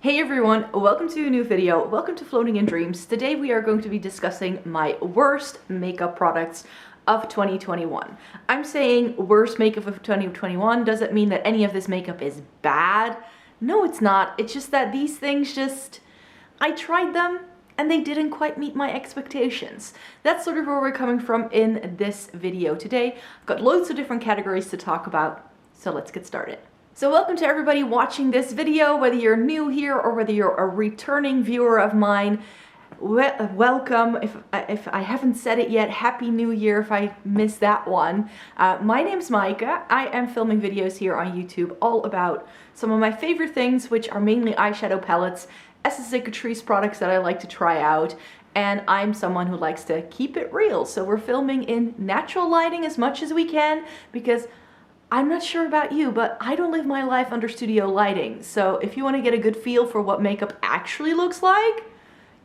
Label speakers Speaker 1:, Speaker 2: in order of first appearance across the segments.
Speaker 1: Hey everyone, welcome to a new video. Welcome to Floating in Dreams. Today we are going to be discussing my worst makeup products of 2021. I'm saying worst makeup of 2021 doesn't mean that any of this makeup is bad. No, it's not. It's just that these things I tried them and they didn't quite meet my expectations. That's sort of where we're coming from in this video today. I've got loads of different categories to talk about, so let's get started. So welcome to everybody watching this video, whether you're new here or whether you're a returning viewer of mine. Welcome. If I haven't said it yet, Happy New Year if I missed that one. My name's Micah. I am filming videos here on YouTube all about some of my favorite things, which are mainly eyeshadow palettes, SSA Catrice products that I like to try out, and I'm someone who likes to keep it real. So we're filming in natural lighting as much as we can because I'm not sure about you, but I don't live my life under studio lighting. So if you want to get a good feel for what makeup actually looks like,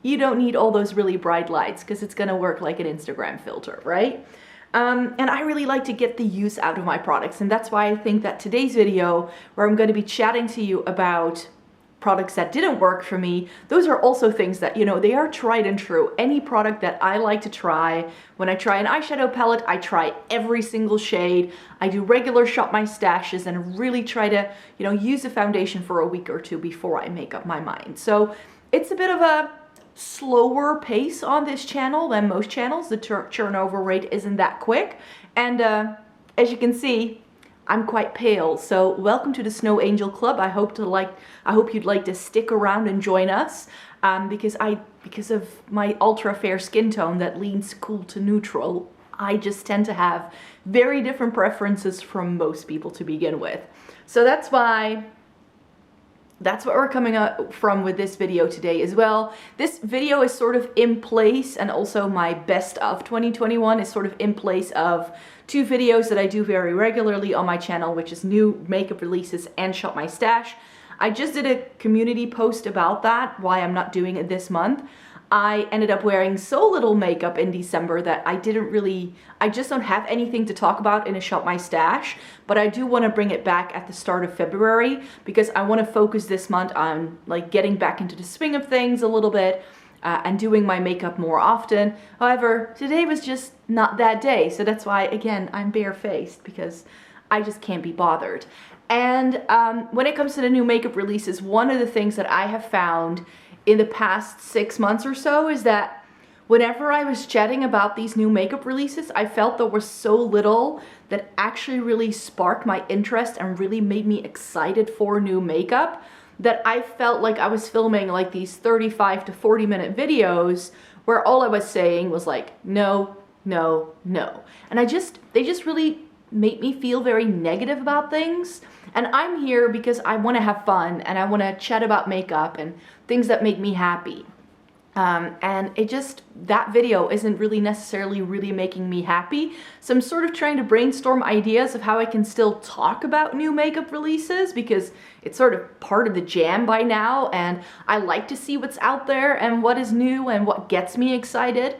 Speaker 1: you don't need all those really bright lights because it's going to work like an Instagram filter, right? And I really like to get the use out of my products. And that's why I think that today's video, where I'm going to be chatting to you about products that didn't work for me, those are also things that, you know, they are tried and true. Any product that I like to try, when I try an eyeshadow palette, I try every single shade. I do regular shop my stashes and really try to, you know, use a foundation for a week or two before I make up my mind. So it's a bit of a slower pace on this channel than most channels. The turnover rate isn't that quick. And as you can see, I'm quite pale, so welcome to the Snow Angel Club. I hope you'd like to stick around and join us, because of my ultra fair skin tone that leans cool to neutral. I just tend to have very different preferences from most people to begin with. So that's what we're coming up from with this video today as well. This video is sort of in place, and also my best of 2021 is sort of in place of two videos that I do very regularly on my channel, which is new makeup releases and shop my stash. I just did a community post about that, why I'm not doing it this month. I ended up wearing so little makeup in December that I just don't have anything to talk about in a shop my stash, but I do want to bring it back at the start of February because I want to focus this month on like getting back into the swing of things a little bit, and doing my makeup more often. However, today was just not that day, so that's why, again, I'm barefaced because I just can't be bothered. And when it comes to the new makeup releases, one of the things that I have found in the past 6 months or so is that whenever I was chatting about these new makeup releases, I felt there was so little that actually really sparked my interest and really made me excited for new makeup, that I felt like I was filming like these 35 to 40 minute videos where all I was saying was like, no, no, no. And they just really make me feel very negative about things. And I'm here because I want to have fun and I want to chat about makeup and things that make me happy. And that video isn't really necessarily really making me happy. So I'm sort of trying to brainstorm ideas of how I can still talk about new makeup releases because it's sort of part of the jam by now. And I like to see what's out there and what is new and what gets me excited.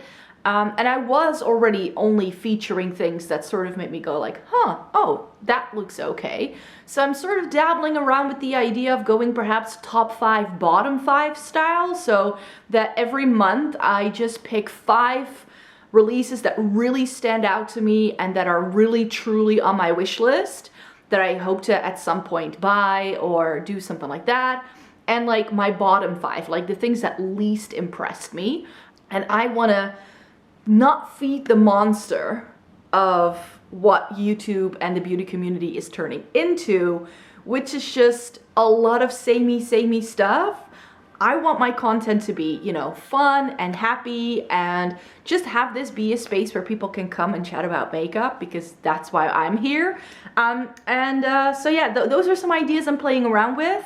Speaker 1: And I was already only featuring things that sort of made me go like, huh, oh, that looks okay. So I'm sort of dabbling around with the idea of going perhaps top 5, bottom 5 style, so that every month I just pick 5 releases that really stand out to me and that are really truly on my wish list that I hope to at some point buy or do something like that. And like my bottom 5, like the things that least impressed me. And I want to not feed the monster of what YouTube and the beauty community is turning into, which is just a lot of samey stuff. I want my content to be, you know, fun and happy and just have this be a space where people can come and chat about makeup because that's why I'm here. So yeah, those are some ideas I'm playing around with.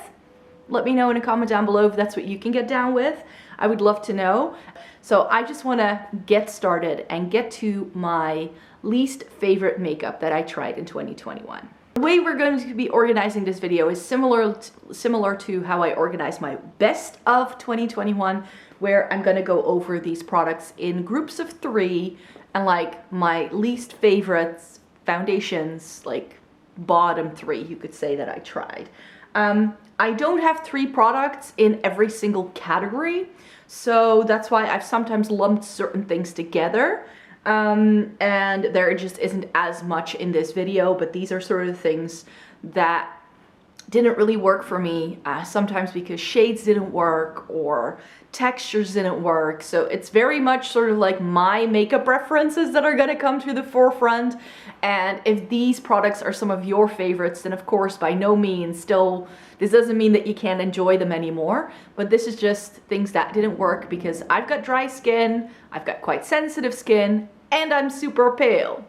Speaker 1: Let me know in a comment down below if that's what you can get down with. I would love to know. So I just want to get started and get to my least favorite makeup that I tried in 2021. The way we're going to be organizing this video is similar to how I organize my best of 2021, where I'm going to go over these products in groups of 3 and like my least favorites foundations, like bottom 3 you could say that I tried. I don't have 3 products in every single category, so that's why I've sometimes lumped certain things together. And there just isn't as much in this video, but these are sort of the things that didn't really work for me, sometimes because shades didn't work or textures didn't work. So it's very much sort of like my makeup references that are gonna come to the forefront. And if these products are some of your favorites, then of course, by no means, this doesn't mean that you can't enjoy them anymore, but this is just things that didn't work because I've got dry skin, I've got quite sensitive skin, and I'm super pale.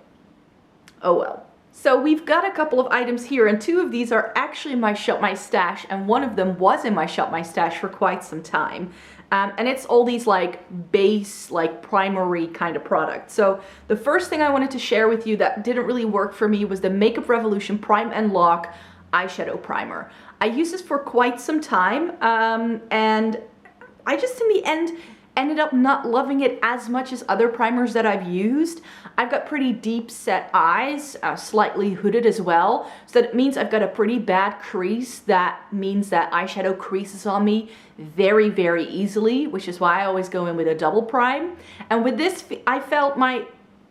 Speaker 1: Oh well. So we've got a couple of items here, and 2 of these are actually in my Shop My Stash, and one of them was in my Shop My Stash for quite some time. And it's all these like base, like primary kind of products. So the first thing I wanted to share with you that didn't really work for me was the Makeup Revolution Prime and Lock eyeshadow primer. I used this for quite some time, and I just in the end ended up not loving it as much as other primers that I've used. I've got pretty deep set eyes, slightly hooded as well, so that means I've got a pretty bad crease. That means that eyeshadow creases on me very, very easily, which is why I always go in with a double prime. And with this, I felt my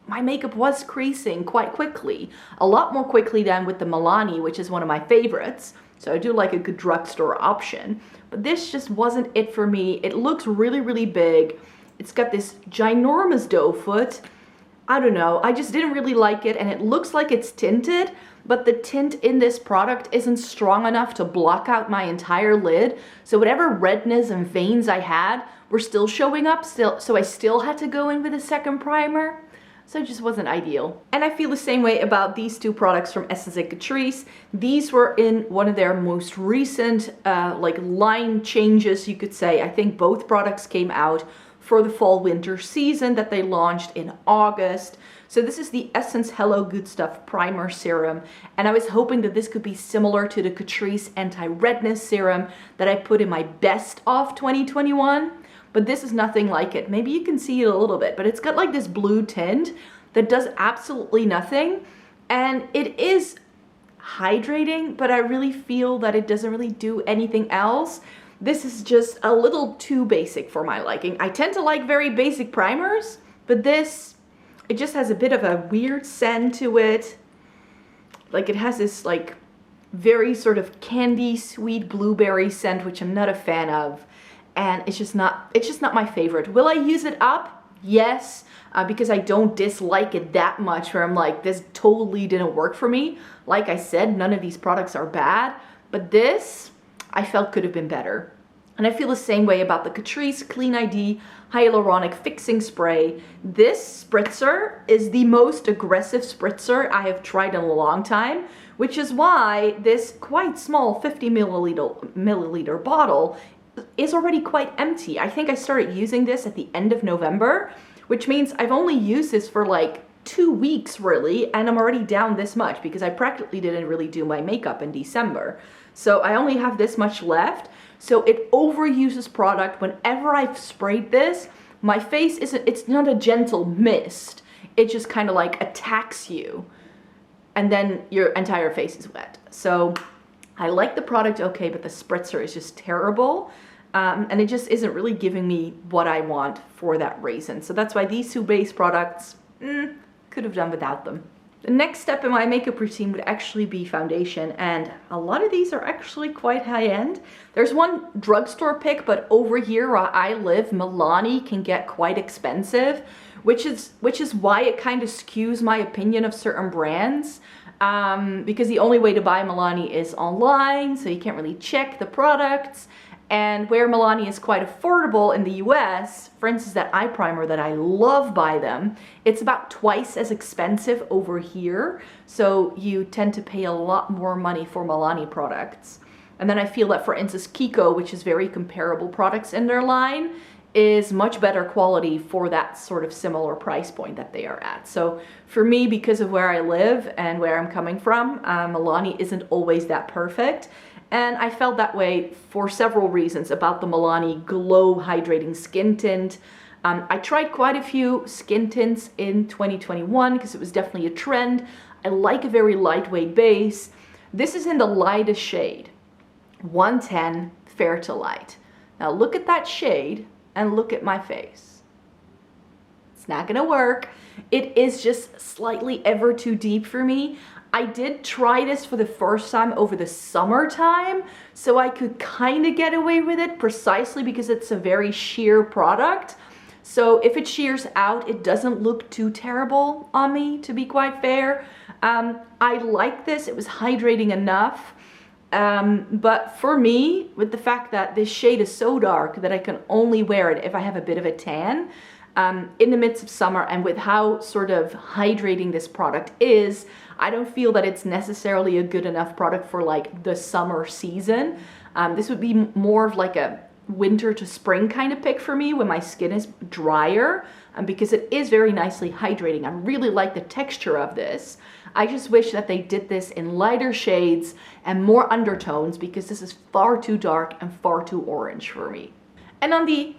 Speaker 1: makeup was creasing quite quickly, a lot more quickly than with the Milani, which is one of my favorites. So I do like a good drugstore option, but this just wasn't it for me. It looks really, really big. It's got this ginormous doe foot. I don't know, I just didn't really like it, and it looks like it's tinted, but the tint in this product isn't strong enough to block out my entire lid. So whatever redness and veins I had were still showing up, so I still had to go in with a second primer. So it just wasn't ideal. And I feel the same way about these 2 products from Essence and Catrice. These were in one of their most recent like line changes, you could say. I think both products came out for the fall winter season that they launched in August. So this is the Essence Hello Goodstuff Primer Serum, and I was hoping that this could be similar to the Catrice Anti-Redness Serum that I put in my best of 2021. But this is nothing like it. Maybe you can see it a little bit, but it's got like this blue tint that does absolutely nothing. And it is hydrating, but I really feel that it doesn't really do anything else. This is just a little too basic for my liking. I tend to like very basic primers, but this, it just has a bit of a weird scent to it. Like it has this like very sort of candy sweet blueberry scent, which I'm not a fan of. And it's just not my favorite. Will I use it up? Yes, because I don't dislike it that much where I'm like, this totally didn't work for me. Like I said, none of these products are bad, but this I felt could have been better. And I feel the same way about the Catrice Clean ID Hyaluronic Fixing Spray. This spritzer is the most aggressive spritzer I have tried in a long time, which is why this quite small 50 milliliter bottle is already quite empty. I think I started using this at the end of November, which means I've only used this for like 2 weeks really, and I'm already down this much because I practically didn't really do my makeup in December. So I only have this much left. So it overuses product. Whenever I've sprayed this, my face it's not a gentle mist. It just kind of like attacks you and then your entire face is wet. So I like the product okay, but the spritzer is just terrible. And it just isn't really giving me what I want for that reason. So that's why these 2 base products, could have done without them. The next step in my makeup routine would actually be foundation, and a lot of these are actually quite high-end. There's one drugstore pick, but over here where I live, Milani can get quite expensive, which is why it kind of skews my opinion of certain brands. Because the only way to buy Milani is online, so you can't really check the products. And where Milani is quite affordable in the US, for instance, that eye primer that I love by them, it's about twice as expensive over here. So you tend to pay a lot more money for Milani products. And then I feel that, for instance, Kiko, which is very comparable products in their line, is much better quality for that sort of similar price point that they are at. So for me, because of where I live and where I'm coming from, Milani isn't always that perfect. And I felt that way for several reasons about the Milani Glow Hydrating Skin Tint. I tried quite a few skin tints in 2021 because it was definitely a trend. I like a very lightweight base. This is in the lightest shade. 110 Fair to Light. Now look at that shade and look at my face. It's not gonna work. It is just slightly ever too deep for me. I did try this for the first time over the summertime, so I could kind of get away with it precisely because it's a very sheer product. So if it shears out, it doesn't look too terrible on me, to be quite fair. I like this. It was hydrating enough. But for me, with the fact that this shade is so dark that I can only wear it if I have a bit of a tan, in the midst of summer, and with how sort of hydrating this product is, I don't feel that it's necessarily a good enough product for like the summer season. This would be more of like a winter to spring kind of pick for me when my skin is drier, because it is very nicely hydrating. I really like the texture of this. I just wish that they did this in lighter shades and more undertones, because this is far too dark and far too orange for me. And on the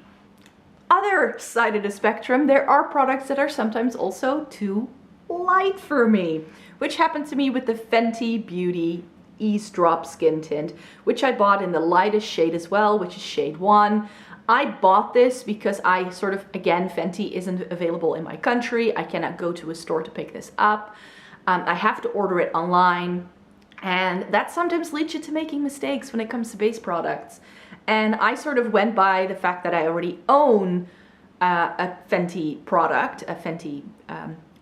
Speaker 1: other side of the spectrum, there are products that are sometimes also too light for me, which happened to me with the Fenty Beauty Eaze Drop Skin Tint, which I bought in the lightest shade as well, which is shade 1. I bought this because I sort of, again, Fenty isn't available in my country. I cannot go to a store to pick this up. I have to order it online, and that sometimes leads you to making mistakes when it comes to base products. And I sort of went by the fact that I already own a Fenty product, a Fenty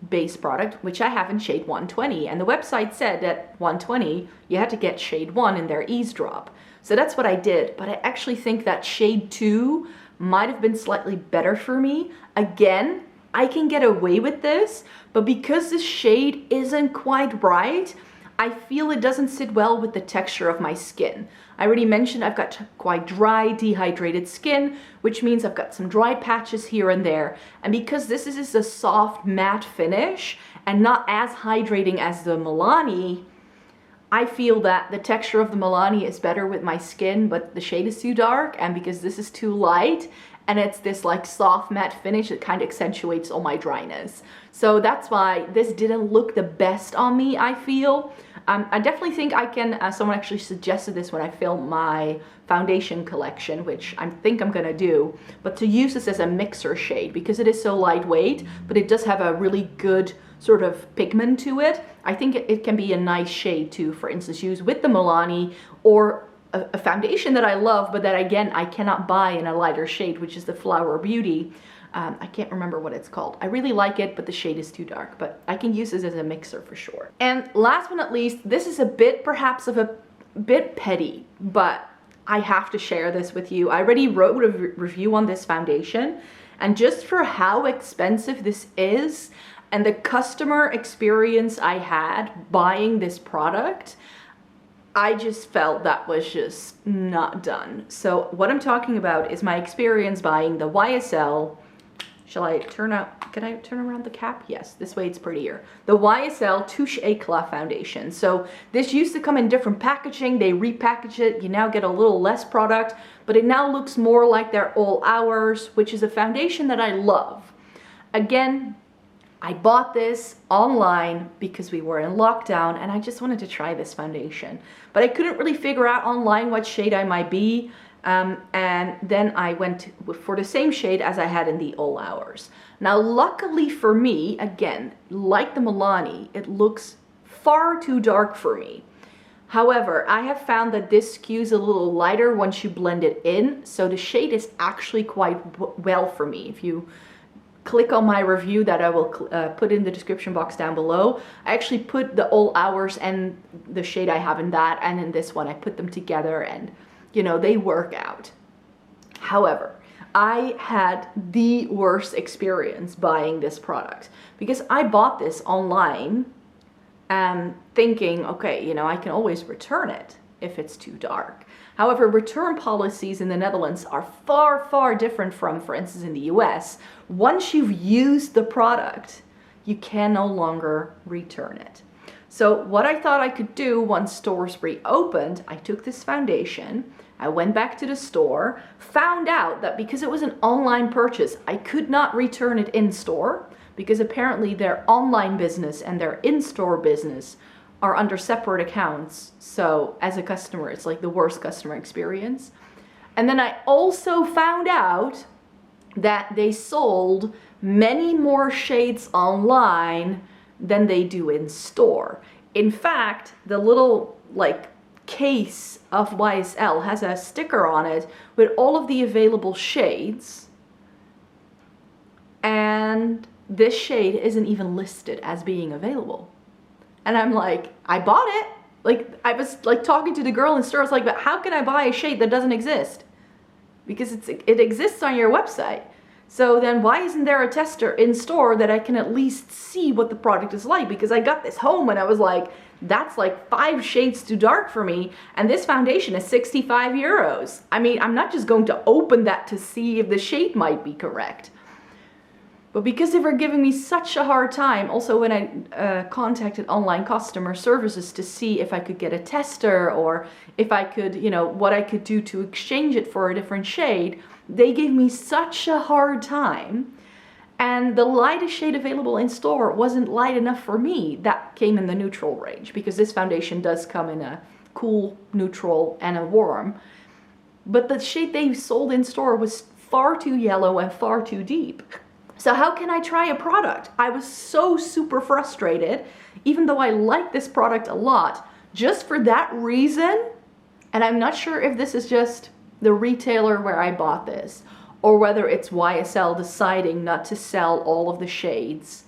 Speaker 1: base product, which I have in shade 120. And the website said that 120, you had to get shade 1 in their Eaze Drop. So that's what I did. But I actually think that shade 2 might have been slightly better for me. Again, I can get away with this, but because this shade isn't quite right, I feel it doesn't sit well with the texture of my skin. I already mentioned I've got quite dry, dehydrated skin, which means I've got some dry patches here and there. And because this is a soft matte finish and not as hydrating as the Milani, I feel that the texture of the Milani is better with my skin, but the shade is too dark, and because this is too light, and it's this like soft matte finish, it kind of accentuates all my dryness. So that's why this didn't look the best on me, I feel. I definitely think I can, someone actually suggested this when I filmed my foundation collection, which I think I'm gonna do, but to use this as a mixer shade because it is so lightweight, but it does have a really good sort of pigment to it. I think it can be a nice shade to, for instance, use with the Milani, or a foundation that I love, but that again, I cannot buy in a lighter shade, which is the Flower Beauty. I can't remember what it's called. I really like it, but the shade is too dark, but I can use this as a mixer for sure. And last but not least, this is a bit, perhaps of a bit petty, but I have to share this with you. I already wrote a review on this foundation, and just for how expensive this is and the customer experience I had buying this product, I just felt that was just not done. So what I'm talking about is my experience buying the YSL. Shall I turn out, can I turn around the cap? Yes, this way it's prettier. The YSL Touche Eclat foundation. So this used to come in different packaging. They repackage it. You now get a little less product, but it now looks more like their All Hours, which is a foundation that I love. Again, I bought this online because we were in lockdown and I just wanted to try this foundation. But I couldn't really figure out online what shade I might be. And then I went for the same shade as I had in the All Hours. Now, luckily for me, again, like the Milani, it looks far too dark for me. However, I have found that this skews a little lighter once you blend it in. So the shade is actually quite well for me. If you click on my review that I will put in the description box down below, I actually put the All Hours and the shade I have in that and in this one, I put them together, and you know, they work out. However, I had the worst experience buying this product because I bought this online and thinking, okay, you know, I can always return it if it's too dark. However, return policies in the Netherlands are far, far different from, for instance, in the US. Once you've used the product, you can no longer return it. So what I thought I could do once stores reopened, I took this foundation, I went back to the store, found out that because it was an online purchase, I could not return it in store because apparently their online business and their in-store business are under separate accounts. So as a customer, it's like the worst customer experience. And then I also found out that they sold many more shades online than they do in store. In fact, the little like case of YSL has a sticker on it with all of the available shades, and this shade isn't even listed as being available. And I'm like, I bought it. Like, I was like talking to the girl in store. I was like, but how can I buy a shade that doesn't exist? Because it exists on your website. So then why isn't there a tester in store that I can at least see what the product is like? Because I got this home and I was like, that's like 5 shades too dark for me. And this foundation is 65 euros. I mean, I'm not just going to open that to see if the shade might be correct. But because they were giving me such a hard time, also when I contacted online customer services to see if I could get a tester or if I could, you know, what I could do to exchange it for a different shade, they gave me such a hard time. And the lightest shade available in store wasn't light enough for me. That came in the neutral range because this foundation does come in a cool, neutral, and a warm. But the shade they sold in store was far too yellow and far too deep. So how can I try a product? I was so super frustrated, even though I like this product a lot, just for that reason. And I'm not sure if this is just the retailer where I bought this, or whether it's YSL deciding not to sell all of the shades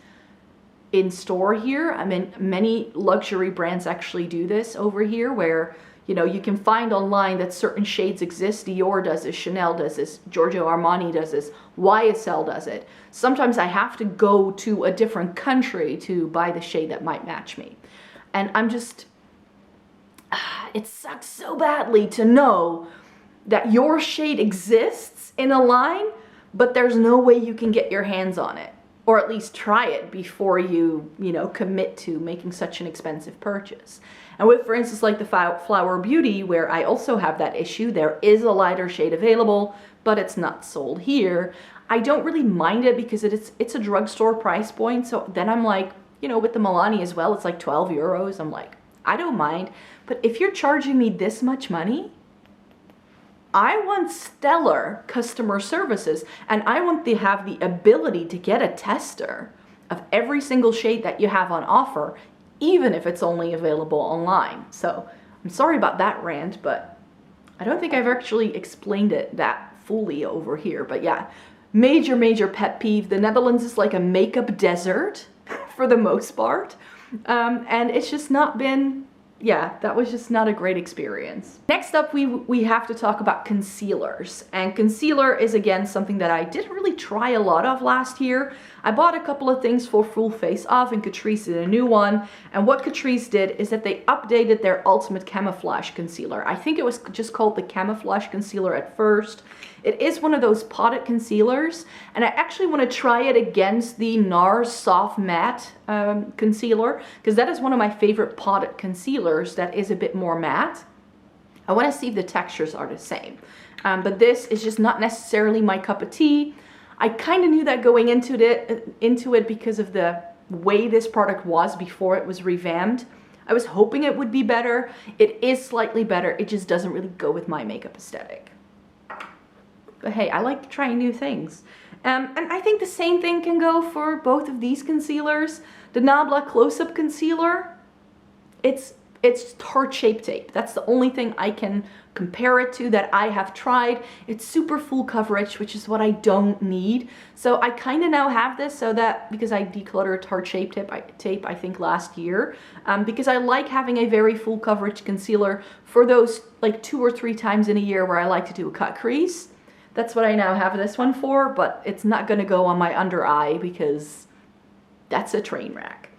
Speaker 1: in store here. I mean, many luxury brands actually do this over here, where, you know, you can find online that certain shades exist. Dior does this, Chanel does this, Giorgio Armani does this, YSL does it. Sometimes I have to go to a different country to buy the shade that might match me. And I'm just, it sucks so badly to know that your shade exists in a line, but there's no way you can get your hands on it, or at least try it before you know, commit to making such an expensive purchase. And with, for instance, like the Flower Beauty, where I also have that issue, there is a lighter shade available, but it's not sold here. I don't really mind it because it's a drugstore price point. So then I'm like, you know, with the Milani as well, it's like 12 euros. I'm like, I don't mind. But if you're charging me this much money, I want stellar customer services, and I want to have the ability to get a tester of every single shade that you have on offer, even if it's only available online. So I'm sorry about that rant, but I don't think I've actually explained it that fully over here. But yeah, major pet peeve. The Netherlands is like a makeup desert for the most part. And it's just not been, yeah, that was just not a great experience. Next up, we have to talk about concealers. And concealer is, again, something that I didn't really try a lot of last year. I bought a couple of things for Full Face Off, and Catrice did a new one. And what Catrice did is that they updated their Ultimate Camouflage Concealer. I think it was just called the Camouflage Concealer at first. It is one of those potted concealers, and I actually want to try it against the NARS Soft Matte concealer, because that is one of my favorite potted concealers that is a bit more matte. I want to see if the textures are the same. But this is just not necessarily my cup of tea. I kind of knew that going into it because of the way this product was before it was revamped. I was hoping it would be better. It is slightly better. It just doesn't really go with my makeup aesthetic. But hey, I like trying new things. And I think the same thing can go for both of these concealers. The Nabla Close-Up Concealer, it's Tarte Shape Tape. That's the only thing I can compare it to that I have tried. It's super full coverage, which is what I don't need. So I kind of now have this so that, because I decluttered Tarte Shape Tape I think last year, because I like having a very full coverage concealer for those like 2 or 3 times in a year where I like to do a cut crease. That's what I now have this one for, but it's not going to go on my under eye because that's a train wreck.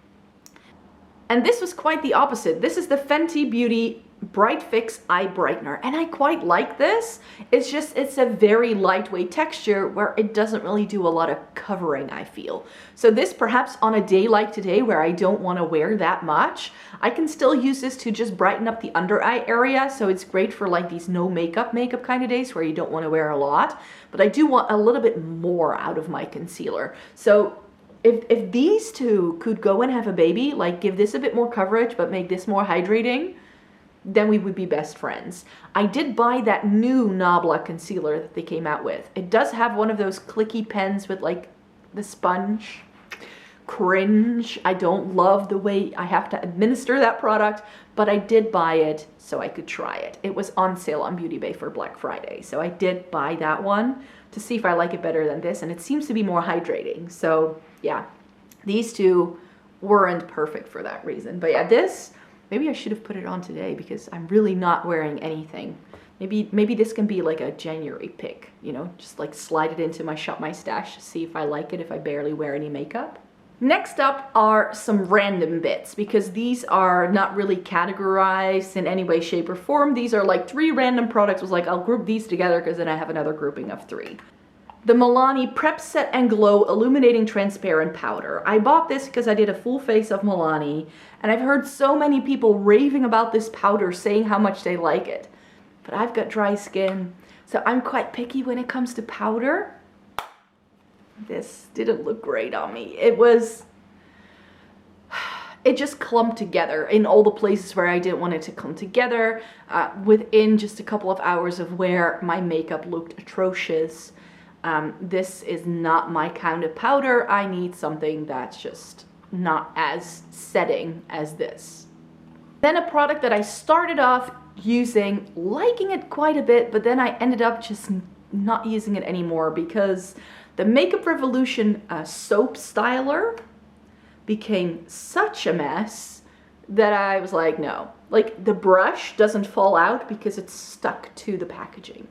Speaker 1: And this was quite the opposite. This is the Fenty Beauty Bright Fix Eye Brightener, and I quite like this. It's just, it's a very lightweight texture where it doesn't really do a lot of covering, I feel. So this, perhaps on a day like today where I don't want to wear that much, I can still use this to just brighten up the under eye area. So it's great for like these no makeup kind of days where you don't want to wear a lot, but I do want a little bit more out of my concealer. So if these two could go and have a baby, like give this a bit more coverage but make this more hydrating, then we would be best friends. I did buy that new Nabla concealer that they came out with. It does have one of those clicky pens with like the sponge. Cringe. I don't love the way I have to administer that product, but I did buy it so I could try it. It was on sale on Beauty Bay for Black Friday, so I did buy that one to see if I like it better than this, and it seems to be more hydrating. So yeah, these two weren't perfect for that reason. But yeah, this, maybe I should have put it on today because I'm really not wearing anything. Maybe this can be like a January pick, you know, just like slide it into my Shop My Stash to see if I like it if I barely wear any makeup. Next up are some random bits, because these are not really categorized in any way, shape, or form. These are like 3 random products. I was like, I'll group these together because then I have another grouping of 3. The Milani Prep Set and Glow Illuminating Transparent Powder. I bought this because I did a full face of Milani, and I've heard so many people raving about this powder, saying how much they like it. But I've got dry skin, so I'm quite picky when it comes to powder. This didn't look great on me. It just clumped together in all the places where I didn't want it to come together. Within just a couple of hours of wear, my makeup looked atrocious. This is not my kind of powder. I need something that's just not as setting as this. Then a product that I started off using, liking it quite a bit, but then I ended up just not using it anymore because the Makeup Revolution soap styler became such a mess that I was like, no. Like, the brush doesn't fall out because it's stuck to the packaging.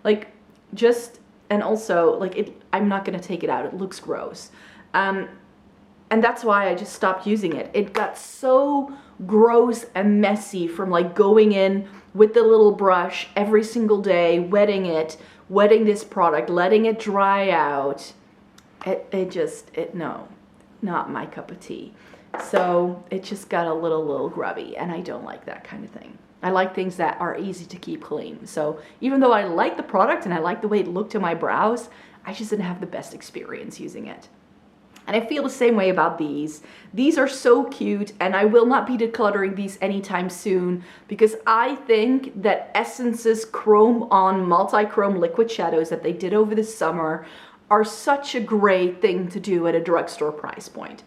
Speaker 1: Like, just, and also, like, I'm not gonna take it out. It looks gross. And that's why I just stopped using it. It got so gross and messy from like going in with the little brush every single day, wetting this product, letting it dry out. No, not my cup of tea. So it just got a little grubby, and I don't like that kind of thing. I like things that are easy to keep clean. So even though I like the product and I like the way it looked to my brows, I just didn't have the best experience using it. And I feel the same way about these. These are so cute, and I will not be decluttering these anytime soon because I think that Essence's Chrome On Multi-Chrome Liquid Shadows that they did over the summer are such a great thing to do at a drugstore price point.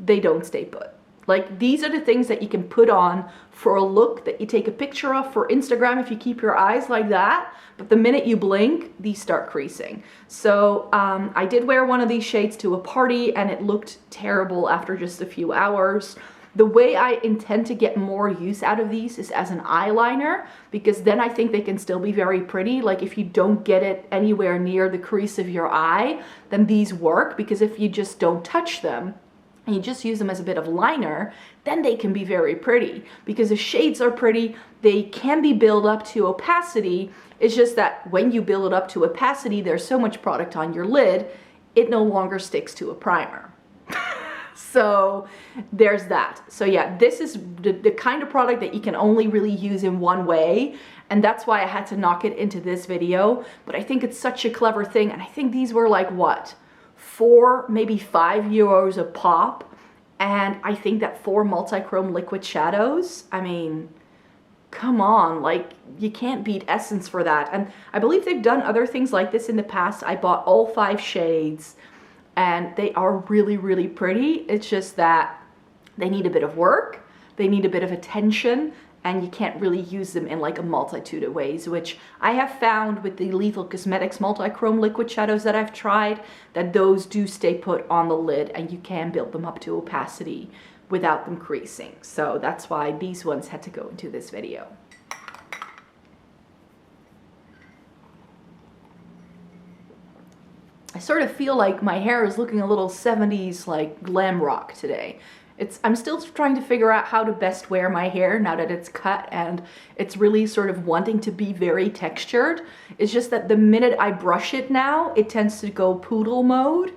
Speaker 1: They don't stay put. Like, these are the things that you can put on for a look that you take a picture of for Instagram if you keep your eyes like that, but the minute you blink, these start creasing. So I did wear one of these shades to a party, and it looked terrible after just a few hours. The way I intend to get more use out of these is as an eyeliner, because then I think they can still be very pretty. Like, if you don't get it anywhere near the crease of your eye, then these work, because if you just don't touch them, and you just use them as a bit of liner, then they can be very pretty. Because the shades are pretty, they can be built up to opacity. It's just that when you build it up to opacity, there's so much product on your lid, it no longer sticks to a primer. So there's that. So yeah, this is the kind of product that you can only really use in one way, and that's why I had to knock it into this video. But I think it's such a clever thing, and I think these were like, what? 4, maybe 5 euros a pop, and I think that 4 multi-chrome liquid shadows, I mean, come on, like, you can't beat Essence for that. And I believe they've done other things like this in the past. I bought all 5 shades, and they are really pretty. It's just that they need a bit of work, they need a bit of attention, and you can't really use them in like a multitude of ways, which I have found with the Lethal Cosmetics multi-chrome liquid shadows that I've tried, that those do stay put on the lid and you can build them up to opacity without them creasing. So that's why these ones had to go into this video. I sort of feel like my hair is looking a little 70s like glam rock today. I'm still trying to figure out how to best wear my hair now that it's cut and it's really sort of wanting to be very textured. It's just that the minute I brush it now, it tends to go poodle mode,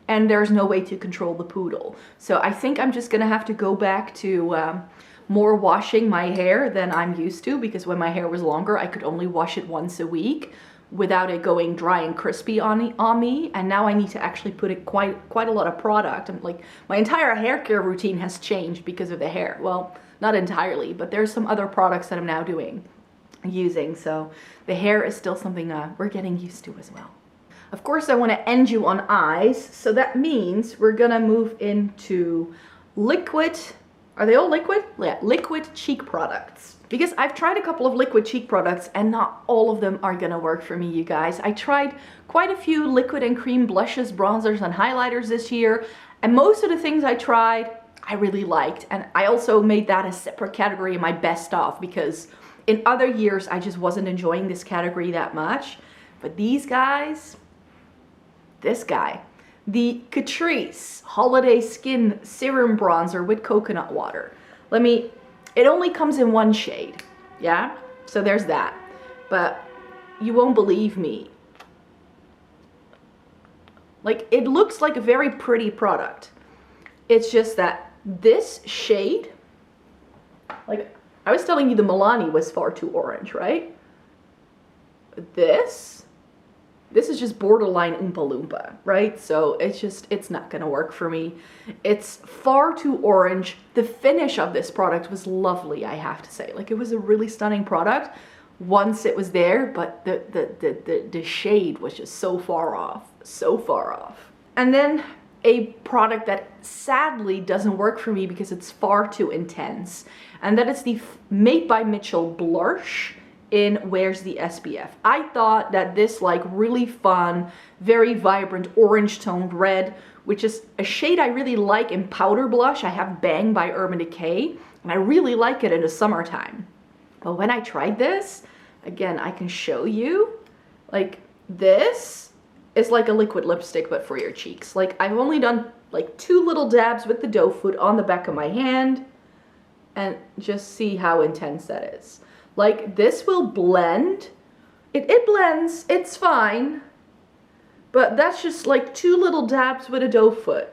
Speaker 1: and there's no way to control the poodle. So I think I'm just gonna have to go back to more washing my hair than I'm used to, because when my hair was longer, I could only wash it once a week. without it going dry and crispy on me. And now I need to actually put it quite a lot of product. I'm like, my entire hair care routine has changed because of the hair. Well, not entirely, but there's some other products that I'm now using. So the hair is still something we're getting used to as well. Of course, I want to end you on eyes. So that means we're gonna move into liquid. Are they all liquid? Yeah, liquid cheek products. Because I've tried a couple of liquid cheek products and not all of them are gonna work for me, you guys. I tried quite a few liquid and cream blushes, bronzers, and highlighters this year. And most of the things I tried, I really liked. And I also made that a separate category in my best of, because in other years, I just wasn't enjoying this category that much. But these guys, this guy, the Catrice Holiday Skin Serum Bronzer with Coconut Water. It only comes in one shade, yeah? So there's that. But you won't believe me. Like, it looks like a very pretty product. It's just that this shade, like, I was telling you the Milani was far too orange, right? This is just borderline Oompa Loompa, right? So it's not gonna work for me. It's far too orange. The finish of this product was lovely, I have to say. Like, it was a really stunning product once it was there, but the shade was just so far off, so far off. And then a product that sadly doesn't work for me because it's far too intense, and that is the Made by Mitchell blush in Where's the SPF. I thought that this like really fun, very vibrant orange toned red, which is a shade I really like in powder blush. I have Bang by Urban Decay, and I really like it in the summertime. But when I tried this, again, I can show you, like, this is like a liquid lipstick, but for your cheeks. Like, I've only done like 2 little dabs with the doe foot on the back of my hand, and just see how intense that is. Like, this will blend. It blends, it's fine. But that's just like 2 little dabs with a doe foot.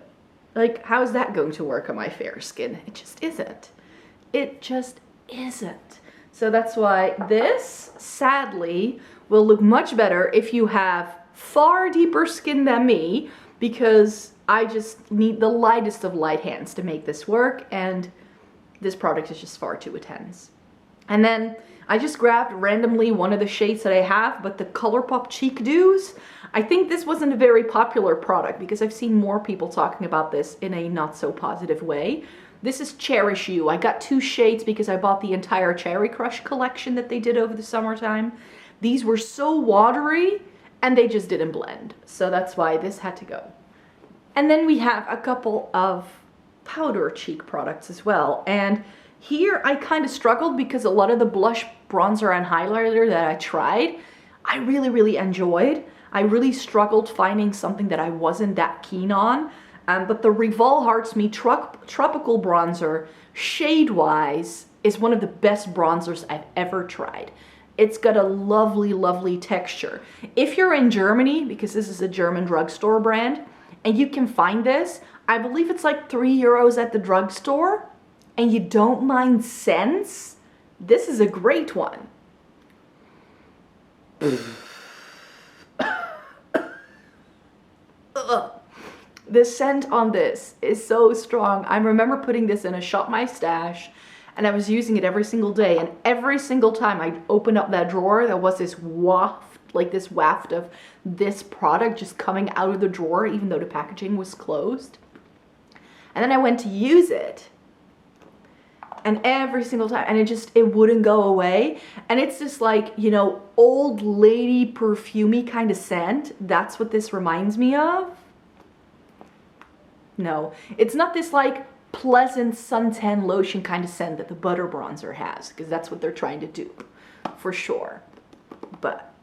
Speaker 1: Like, how is that going to work on my fair skin? It just isn't. It just isn't. So that's why this, sadly, will look much better if you have far deeper skin than me, because I just need the lightest of light hands to make this work, and this product is just far too intense. And then I just grabbed randomly one of the shades that I have, but the ColourPop Cheek Dews. I think this wasn't a very popular product because I've seen more people talking about this in a not so positive way. This is Cherish You. I got 2 shades because I bought the entire Cherry Crush collection that they did over the summertime. These were so watery and they just didn't blend. So that's why this had to go. And then we have a couple of powder cheek products as well. And here I kind of struggled because a lot of the blush, bronzer, and highlighter that I tried, I really enjoyed. I really struggled finding something that I wasn't that keen on. But the Revol Hearts Me Tropical Bronzer, shade-wise, is one of the best bronzers I've ever tried. It's got a lovely texture. If you're in Germany, because this is a German drugstore brand, and you can find this, I believe it's like €3 at the drugstore, and you don't mind scents, this is a great one. The scent on this is so strong. I remember putting this in a Shop My Stash, and I was using it every single day, and every single time I opened up that drawer, there was this waft, like this waft of this product just coming out of the drawer, even though the packaging was closed. And then I went to use it, and every single time, and it wouldn't go away. And it's this like, you know, old lady perfumey kind of scent. That's what this reminds me of. No, it's not this like pleasant suntan lotion kind of scent that the butter bronzer has, because that's what they're trying to do, for sure. But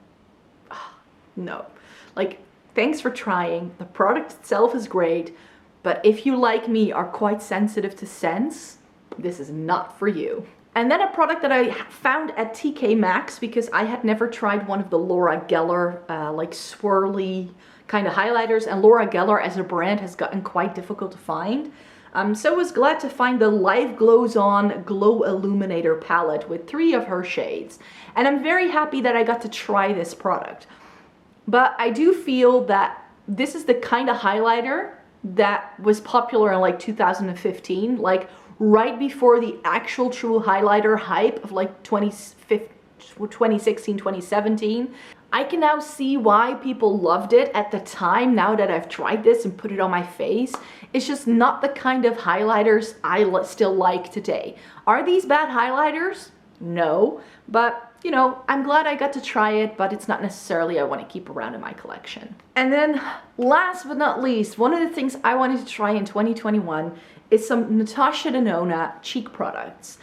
Speaker 1: no, like, thanks for trying. The product itself is great, but if you, like me, are quite sensitive to scents, this is not for you. And then a product that I found at TK Maxx, because I had never tried one of the Laura Geller like swirly kind of highlighters, and Laura Geller as a brand has gotten quite difficult to find. So I was glad to find the Live Glows On Glow Illuminator palette with 3 of her shades. And I'm very happy that I got to try this product. But I do feel that this is the kind of highlighter that was popular in like 2015, like right before the actual true highlighter hype of like 2016, 2017. I can now see why people loved it at the time, now that I've tried this and put it on my face. It's just not the kind of highlighters I still like today. Are these bad highlighters? No, but you know, I'm glad I got to try it, but it's not necessarily I want to keep around in my collection. And then last but not least, one of the things I wanted to try in 2021 is some Natasha Denona cheek products.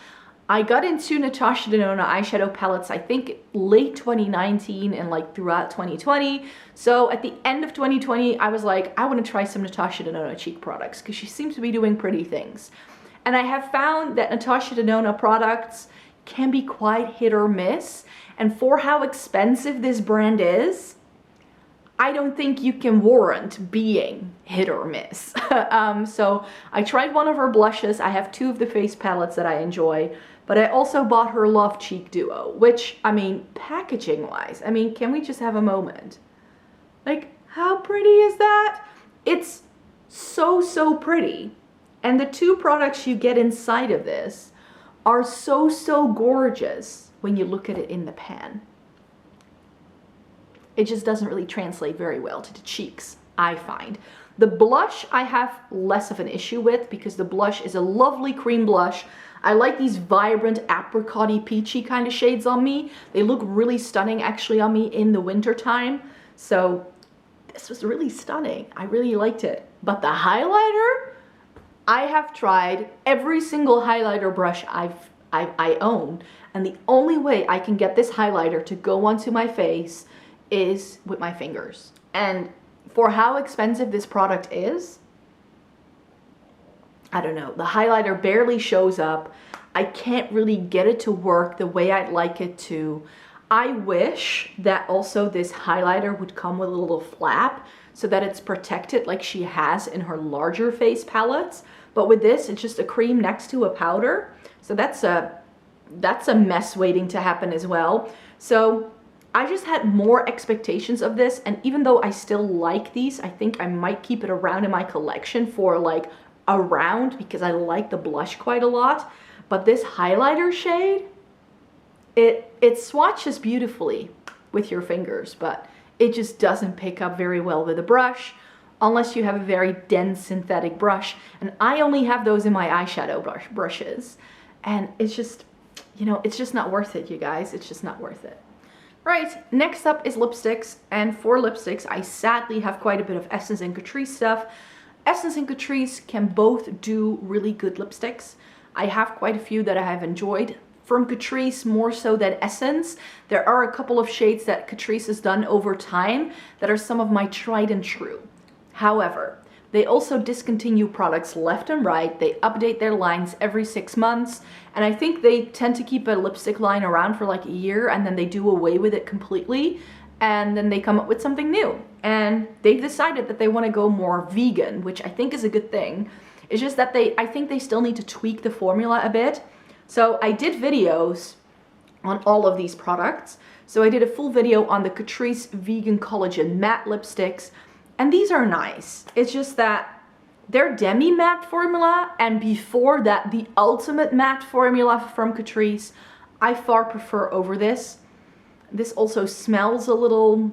Speaker 1: I got into Natasha Denona eyeshadow palettes, I think late 2019 and like throughout 2020. So at the end of 2020, I was like, I want to try some Natasha Denona cheek products because she seems to be doing pretty things. And I have found that Natasha Denona products can be quite hit or miss. And for how expensive this brand is, I don't think you can warrant being hit or miss. So I tried one of her blushes. I have two of the face palettes that I enjoy. But I also bought her Love Cheek Duo, which, I mean, packaging wise, I mean, can we just have a moment? Like, how pretty is that? It's so, so pretty. And the two products you get inside of this are so, so gorgeous when you look at it in the pan. It just doesn't really translate very well to the cheeks, I find. The blush I have less of an issue with because the blush is a lovely cream blush. I like these vibrant apricot-y, peachy kind of shades on me. They look really stunning actually on me in the winter time. So this was really stunning. I really liked it. But the highlighter, I have tried every single highlighter brush I own. And the only way I can get this highlighter to go onto my face is with my fingers. And for how expensive this product is, I don't know, the highlighter barely shows up. I can't really get it to work the way I'd like it to. I wish that also this highlighter would come with a little flap so that it's protected like she has in her larger face palettes. But with this, it's just a cream next to a powder. So that's a mess waiting to happen as well. So I just had more expectations of this, and even though I still like these, I think I might keep it around in my collection for like around because I like the blush quite a lot. But this highlighter shade, it swatches beautifully with your fingers, but it just doesn't pick up very well with a brush unless you have a very dense synthetic brush. And I only have those in my eyeshadow brushes. And it's just, you know, it's just not worth it, you guys. It's just not worth it. Right, next up is lipsticks. And for lipsticks, I sadly have quite a bit of Essence and Catrice stuff. Essence and Catrice can both do really good lipsticks. I have quite a few that I have enjoyed. From Catrice more so than Essence. There are a couple of shades that Catrice has done over time that are some of my tried and true. However, they also discontinue products left and right. They update their lines every 6 months. And I think they tend to keep a lipstick line around for like a year and then they do away with it completely. And then they come up with something new. And they've decided that they want to go more vegan, which I think is a good thing. It's just that I think they still need to tweak the formula a bit. So I did videos on all of these products. So I did a full video on the Catrice Vegan Collagen Matte Lipsticks. And these are nice. It's just that their demi matte formula and before that the ultimate matte formula from Catrice, I far prefer over this. This also smells a little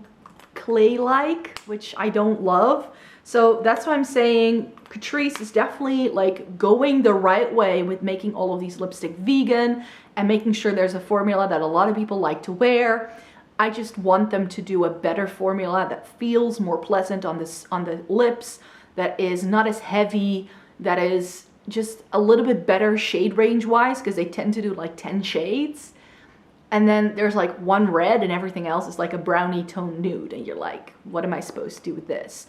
Speaker 1: clay-like, which I don't love. So that's why I'm saying Catrice is definitely like going the right way with making all of these lipstick vegan and making sure there's a formula that a lot of people like to wear. I just want them to do a better formula that feels more pleasant on the lips, that is not as heavy, that is just a little bit better shade range wise, because they tend to do like 10 shades. And then there's like one red and everything else is like a brownie tone nude. And you're like, what am I supposed to do with this?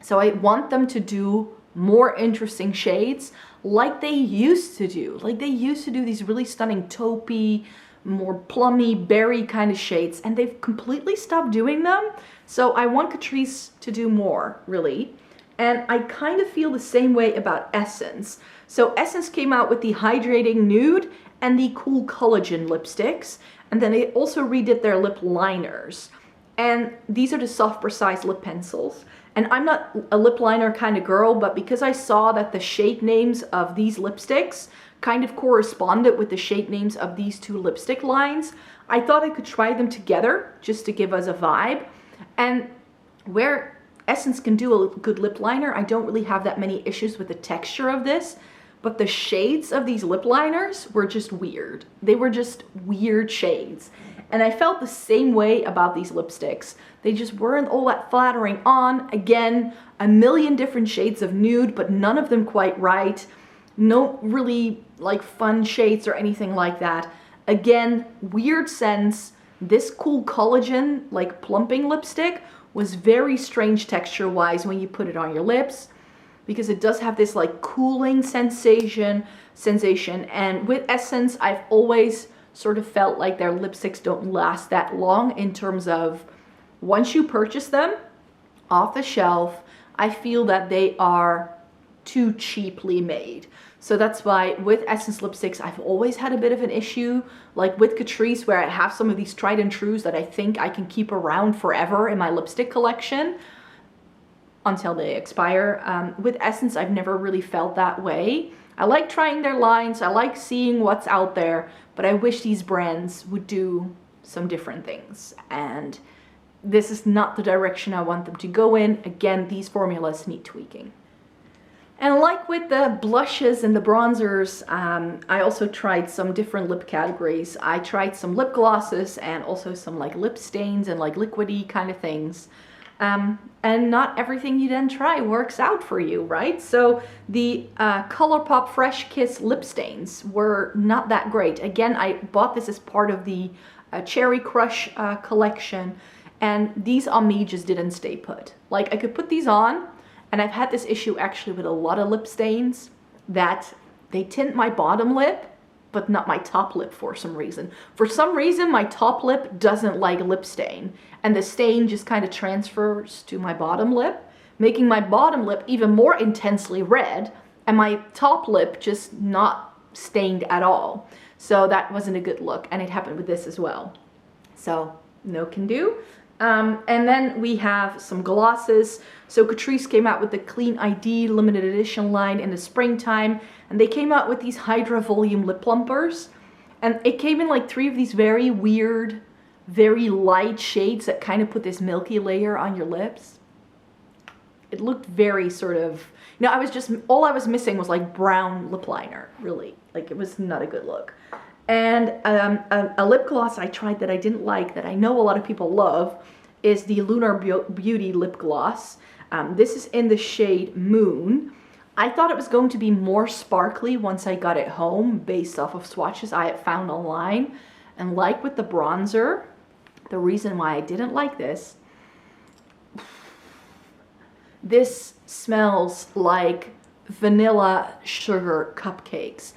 Speaker 1: So I want them to do more interesting shades like they used to do. Like they used to do these really stunning taupey, more plummy, berry kind of shades. And they've completely stopped doing them. So I want Catrice to do more, really. And I kind of feel the same way about Essence. So Essence came out with the Hydrating Nude and the Cool Collagen lipsticks. And then they also redid their lip liners. And these are the soft, precise lip pencils. And I'm not a lip liner kind of girl, but because I saw that the shade names of these lipsticks kind of corresponded with the shade names of these two lipstick lines, I thought I could try them together just to give us a vibe. And where Essence can do a good lip liner, I don't really have that many issues with the texture of this, but the shades of these lip liners were just weird. They were just weird shades. And I felt the same way about these lipsticks. They just weren't all that flattering on. Again, a million different shades of nude, but none of them quite right. No really like fun shades or anything like that. Again, weird scents. This cool collagen, like plumping lipstick was very strange texture-wise when you put it on your lips, because it does have this like cooling sensation. And with Essence, I've always sort of felt like their lipsticks don't last that long in terms of once you purchase them off the shelf, I feel that they are too cheaply made. So that's why with Essence lipsticks, I've always had a bit of an issue, like with Catrice, where I have some of these tried and trues that I think I can keep around forever in my lipstick collection until they expire. With Essence, I've never really felt that way. I like trying their lines, I like seeing what's out there, but I wish these brands would do some different things. And this is not the direction I want them to go in. Again, these formulas need tweaking. And like with the blushes and the bronzers, I also tried some different lip categories. I tried some lip glosses and also some like lip stains and like liquidy kind of things. And not everything you then try works out for you, right? So the ColourPop Fresh Kiss lip stains were not that great. Again, I bought this as part of the Cherry Crush collection, and these on me just didn't stay put. Like, I could put these on, and I've had this issue actually with a lot of lip stains, that they tint my bottom lip, but not my top lip for some reason. For some reason, my top lip doesn't like lip stain, and the stain just kind of transfers to my bottom lip, making my bottom lip even more intensely red, and my top lip just not stained at all. So that wasn't a good look, and it happened with this as well. So no can do. And then we have some glosses. So Catrice came out with the Clean ID limited edition line in the springtime, and they came out with these Hydra Volume lip plumpers, and it came in like 3 of these very weird, very light shades that kind of put this milky layer on your lips. It looked very sort of, you know, all I was missing was like brown lip liner, really. Like, it was not a good look. And a lip gloss I tried that I didn't like, that I know a lot of people love, is the Lunar Beauty lip gloss. This is in the shade Moon. I thought it was going to be more sparkly once I got it home, based off of swatches I had found online. And like with the bronzer, the reason why I didn't like this smells like vanilla sugar cupcakes.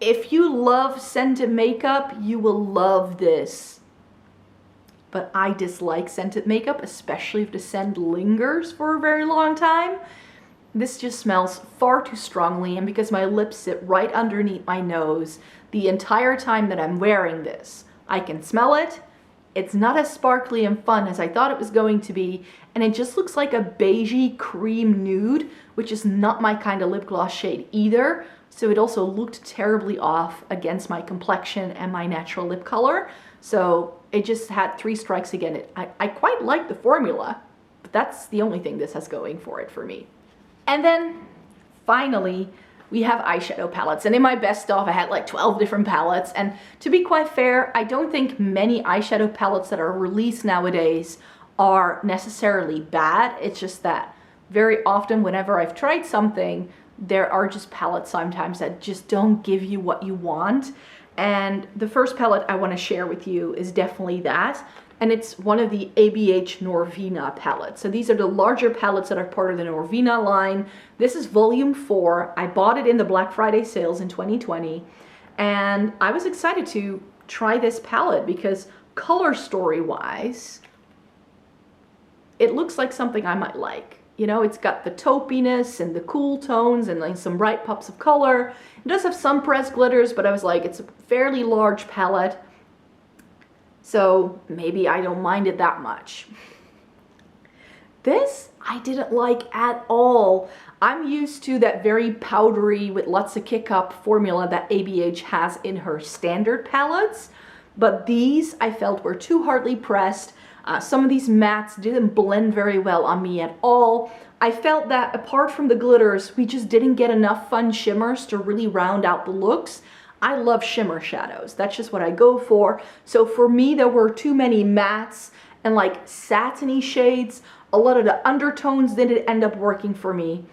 Speaker 1: If you love scented makeup, you will love this. But I dislike scented makeup, especially if the scent lingers for a very long time. This just smells far too strongly, and because my lips sit right underneath my nose the entire time that I'm wearing this, I can smell it. It's not as sparkly and fun as I thought it was going to be, and it just looks like a beigey cream nude, which is not my kind of lip gloss shade either. So it also looked terribly off against my complexion and my natural lip color. So it just had 3 strikes again. I quite like the formula, but that's the only thing this has going for it for me. And then finally, we have eyeshadow palettes. And in my best of, I had like 12 different palettes. And to be quite fair, I don't think many eyeshadow palettes that are released nowadays are necessarily bad. It's just that very often whenever I've tried something, there are just palettes sometimes that just don't give you what you want. And the first palette I want to share with you is definitely that. And it's one of the ABH Norvina palettes. So these are the larger palettes that are part of the Norvina line. This is volume 4. I bought it in the Black Friday sales in 2020. And I was excited to try this palette because color story wise, it looks like something I might like. You know, it's got the taupiness and the cool tones and like some bright pops of color. It does have some pressed glitters, but I was like, it's a fairly large palette. So maybe I don't mind it that much. This I didn't like at all. I'm used to that very powdery with lots of kick up formula that ABH has in her standard palettes, but these I felt were too hardly pressed. Some of these mattes didn't blend very well on me at all. I felt that apart from the glitters, we just didn't get enough fun shimmers to really round out the looks. I love shimmer shadows. That's just what I go for. So for me, there were too many mattes and like satiny shades. A lot of the undertones didn't end up working for me.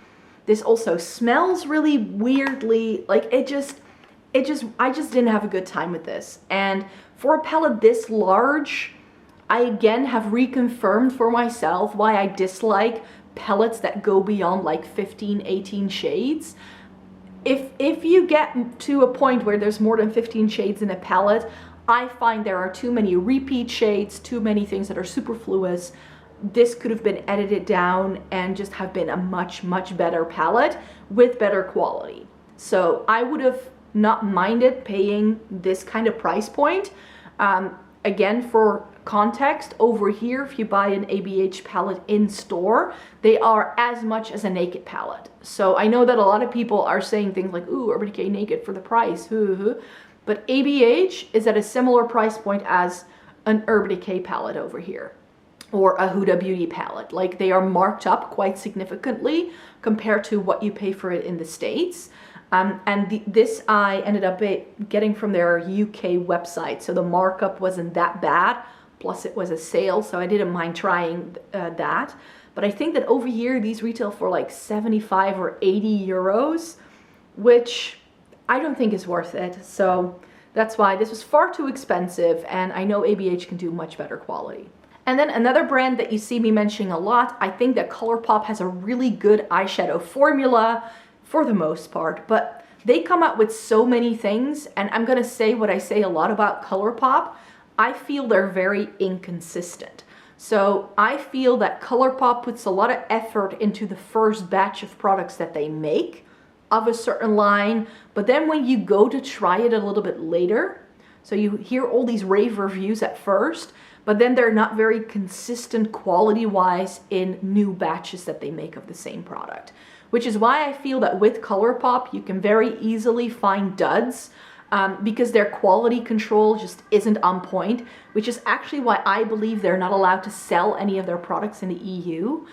Speaker 1: This also smells really weirdly. Like I just didn't have a good time with this. And for a palette this large, I again have reconfirmed for myself why I dislike palettes that go beyond like 15, 18 shades. If you get to a point where there's more than 15 shades in a palette, I find there are too many repeat shades, too many things that are superfluous. This could have been edited down and just have been a much, much better palette with better quality. So I would have not minded paying this kind of price point. Again, for context, over here, if you buy an ABH palette in store, they are as much as a Naked palette. So I know that a lot of people are saying things like, ooh, Urban Decay Naked for the price, but ABH is at a similar price point as an Urban Decay palette over here, or a Huda Beauty palette. Like, they are marked up quite significantly compared to what you pay for it in the States. This I ended up getting from their UK website, so the markup wasn't that bad. Plus it was a sale, so I didn't mind trying that. But I think that over here, these retail for like 75 or 80 euros, which I don't think is worth it. So that's why this was far too expensive, and I know ABH can do much better quality. And then another brand that you see me mentioning a lot, I think that ColourPop has a really good eyeshadow formula for the most part, but they come out with so many things, and I'm gonna say what I say a lot about ColourPop. I feel they're very inconsistent. So I feel that ColourPop puts a lot of effort into the first batch of products that they make of a certain line, but then when you go to try it a little bit later, so you hear all these rave reviews at first, but then they're not very consistent quality-wise in new batches that they make of the same product. Which is why I feel that with ColourPop, you can very easily find duds because their quality control just isn't on point, which is actually why I believe they're not allowed to sell any of their products in the EU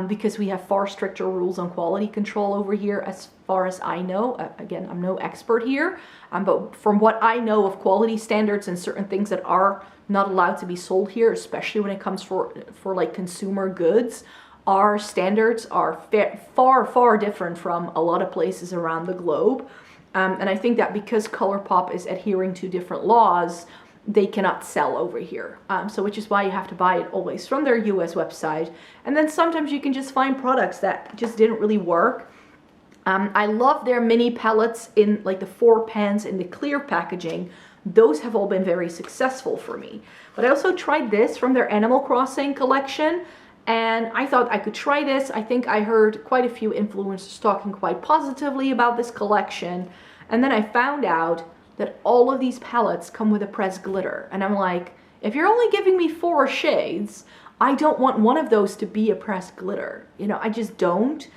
Speaker 1: because we have far stricter rules on quality control over here as far as I know. Again, I'm no expert here, but from what I know of quality standards and certain things that are not allowed to be sold here, especially when it comes for like consumer goods, our standards are far, far different from a lot of places around the globe. And I think that because ColourPop is adhering to different laws, they cannot sell over here. So which is why you have to buy it always from their US website. And then sometimes you can just find products that just didn't really work. I love their mini palettes in like the 4 pans in the clear packaging. Those have all been very successful for me. But I also tried this from their Animal Crossing collection, and I thought I could try this. I think I heard quite a few influencers talking quite positively about this collection. And then I found out that all of these palettes come with a pressed glitter. And I'm like, if you're only giving me 4 shades, I don't want one of those to be a pressed glitter. You know, I just don't.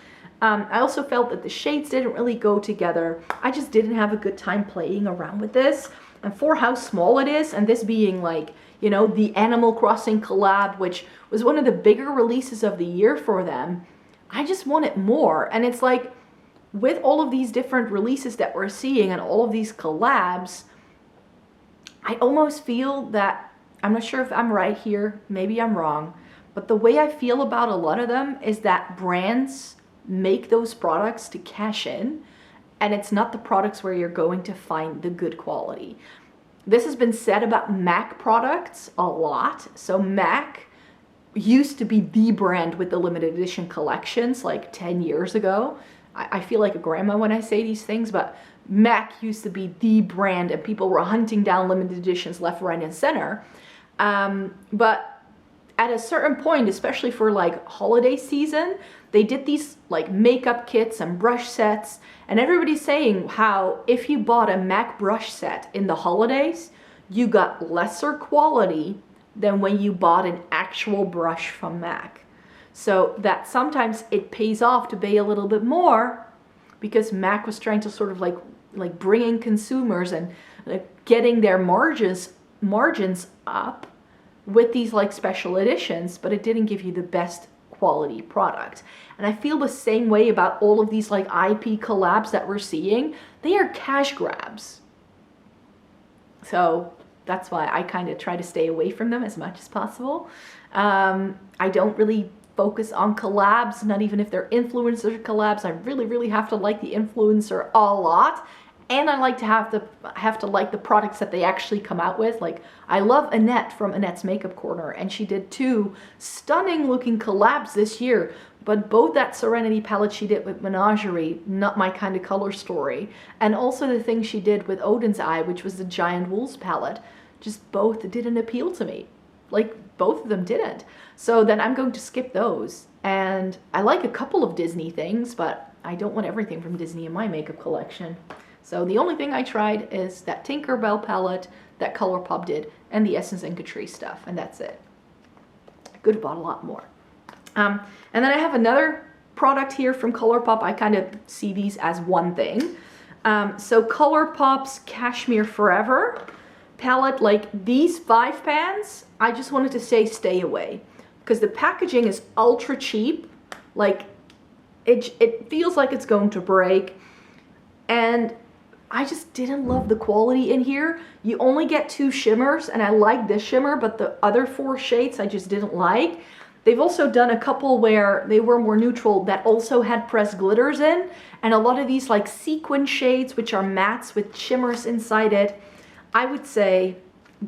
Speaker 1: I also felt that the shades didn't really go together. I just didn't have a good time playing around with this. And for how small it is, and this being like, you know, the Animal Crossing collab, which was one of the bigger releases of the year for them, I just wanted more. And it's like, with all of these different releases that we're seeing and all of these collabs, I almost feel that, I'm not sure if I'm right here, maybe I'm wrong, but the way I feel about a lot of them is that brands make those products to cash in, and it's not the products where you're going to find the good quality. This has been said about MAC products a lot. So MAC used to be the brand with the limited edition collections like 10 years ago. I feel like a grandma when I say these things, but MAC used to be the brand and people were hunting down limited editions left, right, and center. But at a certain point, especially for like holiday season, they did these like makeup kits and brush sets, and everybody's saying how if you bought a MAC brush set in the holidays, you got lesser quality than when you bought an actual brush from MAC. So that sometimes it pays off to pay a little bit more, because MAC was trying to sort of like bring in consumers and like getting their margins up with these like special editions, but it didn't give you the best quality product. And I feel the same way about all of these like IP collabs that we're seeing. They are cash grabs. So that's why I kind of try to stay away from them as much as possible. I don't really focus on collabs, not even if they're influencer collabs. I really have to like the influencer a lot. And I like to have to like the products that they actually come out with. Like, I love Annette from Annette's Makeup Corner, and she did 2 stunning looking collabs this year. But both that Serenity palette she did with Menagerie, not my kind of color story, and also the thing she did with Odin's Eye, which was the Giant Wolves palette, just both didn't appeal to me. Like, both of them didn't. So then I'm going to skip those. And I like a couple of Disney things, but I don't want everything from Disney in my makeup collection. So the only thing I tried is that Tinkerbell palette that ColourPop did, and the Essence and Catrice stuff, and that's it. I could have bought a lot more. And then I have another product here from ColourPop. I kind of see these as one thing. So ColourPop's Cashmere Forever palette, like these 5 pans, I just wanted to say stay away, because the packaging is ultra cheap. Like, it feels like it's going to break, and I just didn't love the quality in here. You only get 2 shimmers, and I like this shimmer, but the other 4 shades I just didn't like. They've also done a couple where they were more neutral that also had pressed glitters in, and a lot of these like sequin shades, which are mattes with shimmers inside it. I would say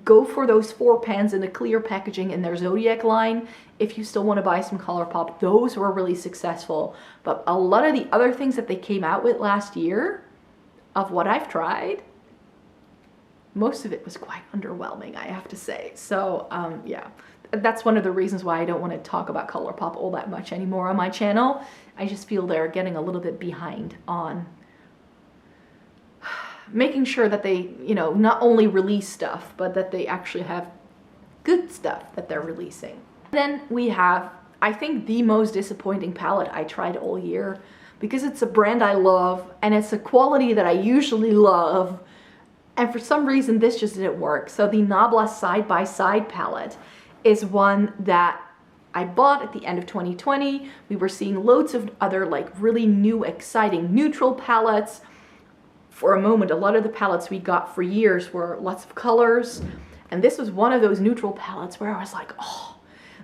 Speaker 1: go for those 4 pans in the clear packaging in their Zodiac line if you still want to buy some ColourPop. Those were really successful. But a lot of the other things that they came out with last year, of what I've tried, most of it was quite underwhelming, I have to say. So yeah, that's one of the reasons why I don't want to talk about ColourPop all that much anymore on my channel. I just feel they're getting a little bit behind on making sure that they, you know, not only release stuff, but that they actually have good stuff that they're releasing. Then we have, I think, the most disappointing palette I tried all year, because it's a brand I love and it's a quality that I usually love, and for some reason this just didn't work. So the Nabla Side by Side palette is one that I bought at the end of 2020. We were seeing loads of other like really new exciting neutral palettes. For a moment, a lot of the palettes we got for years were lots of colors, and this was one of those neutral palettes where I was like, oh,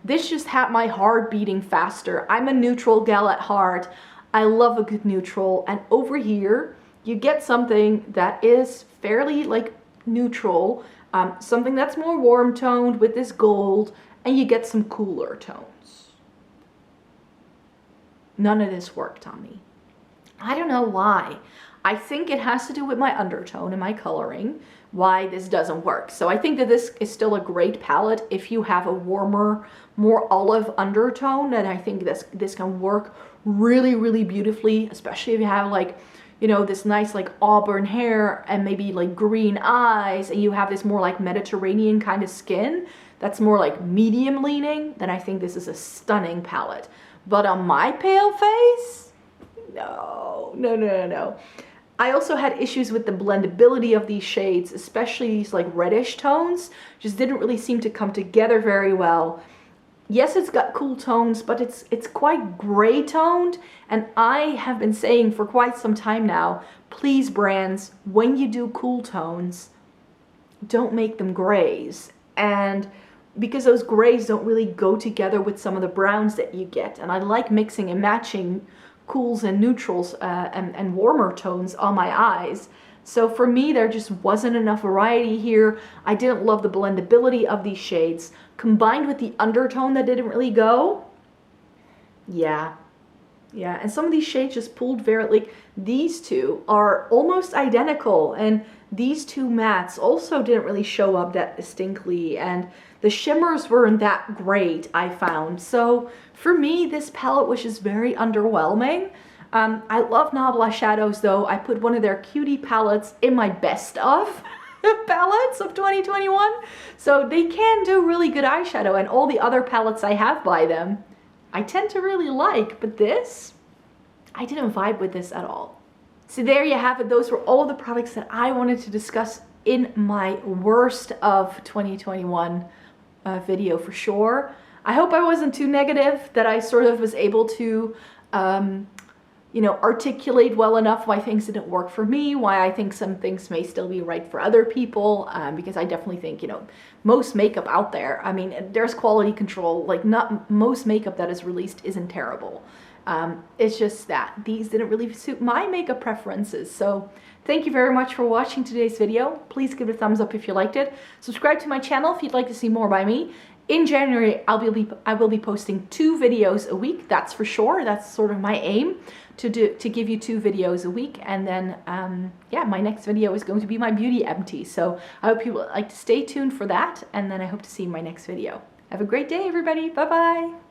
Speaker 1: this just had my heart beating faster. I'm a neutral gal at heart. I love a good neutral, and over here you get something that is fairly like neutral, something that's more warm toned with this gold, and you get some cooler tones. None of this worked on me. I don't know why. I think it has to do with my undertone and my coloring, why this doesn't work. So I think that this is still a great palette if you have a warmer, more olive undertone, and I think this can work really beautifully, especially if you have like, you know, this nice like auburn hair and maybe like green eyes, and you have this more like Mediterranean kind of skin that's more like medium leaning, then I think this is a stunning palette. But on my pale face, no. I also had issues with the blendability of these shades, especially these like reddish tones, just didn't really seem to come together very well. Yes, it's got cool tones, but it's quite gray toned, and I have been saying for quite some time now, please brands, when you do cool tones, don't make them grays. And because those grays don't really go together with some of the browns that you get, and I like mixing and matching cools and neutrals and warmer tones on my eyes. So for me, there just wasn't enough variety here. I didn't love the blendability of these shades, combined with the undertone that didn't really go. Yeah, and some of these shades just pulled very, like, these two are almost identical, and these 2 mattes also didn't really show up that distinctly, and the shimmers weren't that great, I found. So for me, this palette was just very underwhelming. I love Nabla shadows though. I put one of their cutie palettes in my best of. palettes of 2021. So they can do really good eyeshadow, and all the other palettes I have by them, I tend to really like, but this, I didn't vibe with this at all. So there you have it. Those were all the products that I wanted to discuss in my worst of 2021 video for sure. I hope I wasn't too negative, that I sort of was able to, you know, articulate well enough why things didn't work for me, why I think some things may still be right for other people, because I definitely think, you know, most makeup out there, I mean, there's quality control, like not most makeup that is released isn't terrible. It's just that these didn't really suit my makeup preferences. So thank you very much for watching today's video. Please give it a thumbs up if you liked it. Subscribe to my channel if you'd like to see more by me. In January, I will be posting 2 videos a week. That's for sure. That's sort of my aim, to give you 2 videos a week. And then, yeah, my next video is going to be my beauty empty. So I hope you would like to stay tuned for that. And then I hope to see you in my next video. Have a great day, everybody. Bye-bye.